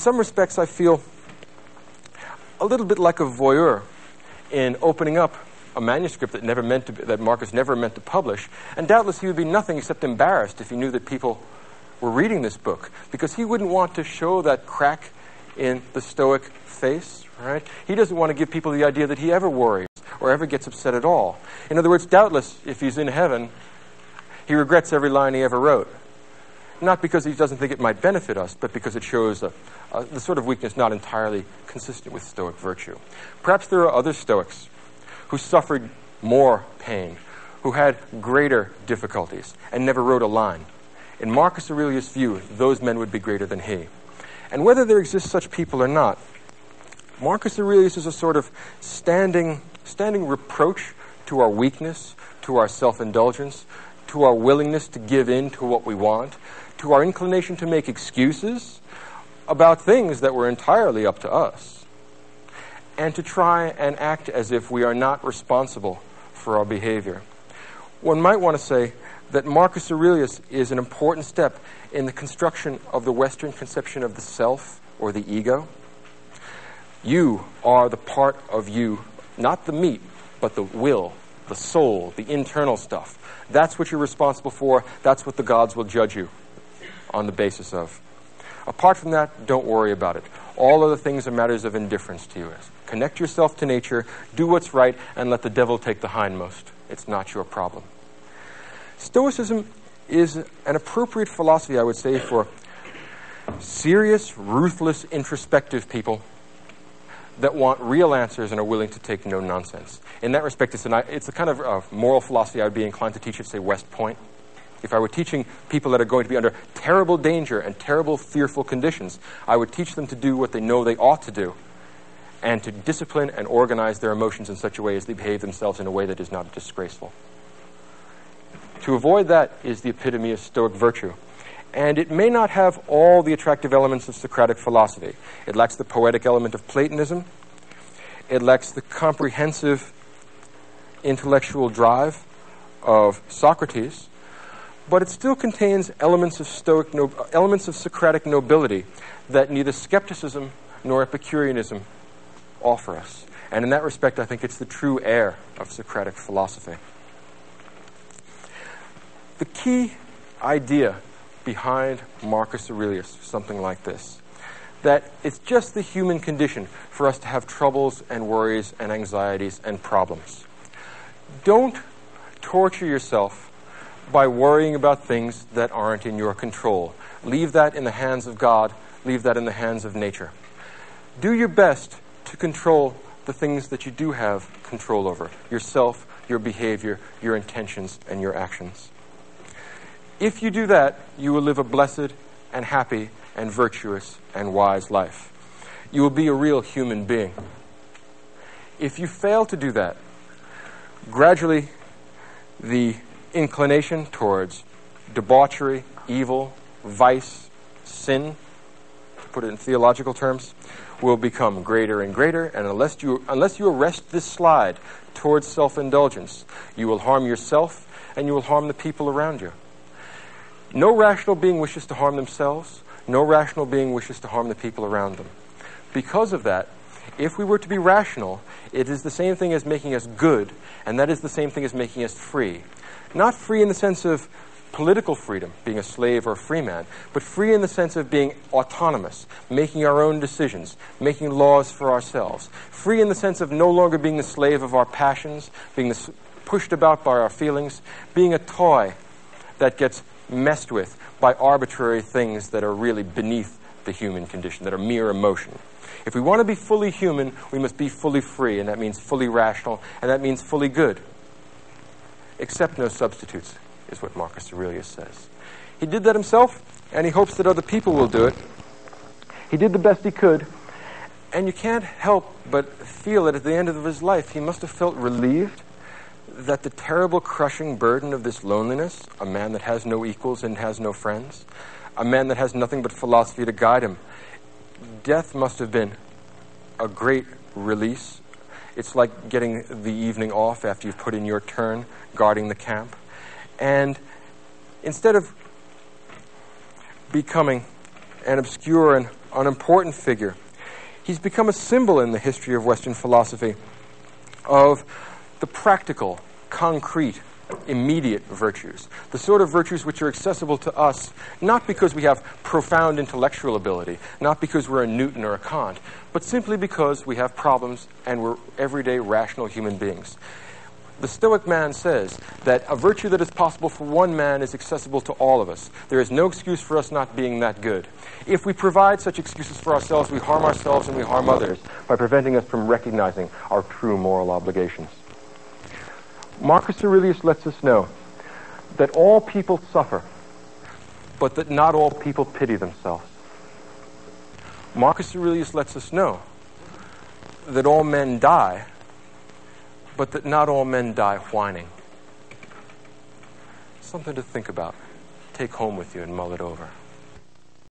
some respects, I feel a little bit like a voyeur in opening up a manuscript that Marcus never meant to publish, and doubtless he would be nothing except embarrassed if he knew that people were reading this book, because he wouldn't want to show that crack in the Stoic face, right? He doesn't want to give people the idea that he ever worries or ever gets upset at all. In other words, doubtless, if he's in heaven, he regrets every line he ever wrote. Not because he doesn't think it might benefit us, but because it shows the sort of weakness not entirely consistent with Stoic virtue. Perhaps there are other Stoics who suffered more pain, who had greater difficulties, and never wrote a line. In Marcus Aurelius' view, those men would be greater than he. And whether there exist such people or not, Marcus Aurelius is a sort of standing reproach to our weakness, to our self-indulgence, to our willingness to give in to what we want, to our inclination to make excuses about things that were entirely up to us, and to try and act as if we are not responsible for our behavior. One might want to say that Marcus Aurelius is an important step in the construction of the Western conception of the self or the ego. You are the part of you, not the meat, but the will, the soul, the internal stuff. That's what you're responsible for. That's what the gods will judge you on the basis of. Apart from that, don't worry about it. All other things are matters of indifference to you. Connect yourself to nature, do what's right, and let the devil take the hindmost. It's not your problem. Stoicism is an appropriate philosophy, I would say, for serious, ruthless, introspective people that want real answers and are willing to take no nonsense. In that respect, it's a kind of moral philosophy I would be inclined to teach at, say, West Point. If I were teaching people that are going to be under terrible danger and terrible, fearful conditions, I would teach them to do what they know they ought to do, and to discipline and organize their emotions in such a way as they behave themselves in a way that is not disgraceful. To avoid that is the epitome of Stoic virtue. And it may not have all the attractive elements of Socratic philosophy. It lacks the poetic element of Platonism. It lacks the comprehensive intellectual drive of Socrates. But it still contains elements of Socratic nobility that neither skepticism nor Epicureanism offer us. And in that respect, I think it's the true heir of Socratic philosophy. The key idea behind Marcus Aurelius is something like this, that it's just the human condition for us to have troubles and worries and anxieties and problems. Don't torture yourself by worrying about things that aren't in your control. Leave that in the hands of God. Leave that in the hands of nature. Do your best to control the things that you do have control over: yourself, your behavior, your intentions, and your actions. If you do that, you will live a blessed and happy and virtuous and wise life. You will be a real human being. If you fail to do that, gradually the inclination towards debauchery, evil, vice, sin, to put it in theological terms, will become greater and greater, and unless you arrest this slide towards self-indulgence, you will harm yourself and you will harm the people around you. No rational being wishes to harm themselves. No rational being wishes to harm the people around them. Because of that, if we were to be rational, it is the same thing as making us good, and that is the same thing as making us free. Not free in the sense of political freedom, being a slave or a free man, but free in the sense of being autonomous, making our own decisions, making laws for ourselves. Free in the sense of no longer being the slave of our passions, being pushed about by our feelings, being a toy that gets messed with by arbitrary things that are really beneath the human condition, that are mere emotion. If we want to be fully human, we must be fully free, and that means fully rational, and that means fully good. Accept no substitutes, is what Marcus Aurelius says. He did that himself, and he hopes that other people will do it. He did the best he could, and you can't help but feel that at the end of his life, he must have felt relieved that the terrible crushing burden of this loneliness, a man that has no equals and has no friends, a man that has nothing but philosophy to guide him, death must have been a great release. It's like getting the evening off after you've put in your turn guarding the camp. And instead of becoming an obscure and an important figure. He's become a symbol in the history of Western philosophy of the practical, concrete, immediate virtues, the sort of virtues which are accessible to us not because we have profound intellectual ability, not because we're a Newton or a Kant, but simply because we have problems and we're everyday rational human beings. The Stoic man says that a virtue that is possible for one man is accessible to all of us. There is no excuse for us not being that good. If we provide such excuses for ourselves, we harm ourselves and we harm others by preventing us from recognizing our true moral obligations. Marcus Aurelius lets us know that all people suffer, but that not all people pity themselves. Marcus Aurelius lets us know that all men die, but that not all men die whining. Something to think about. Take home with you and mull it over.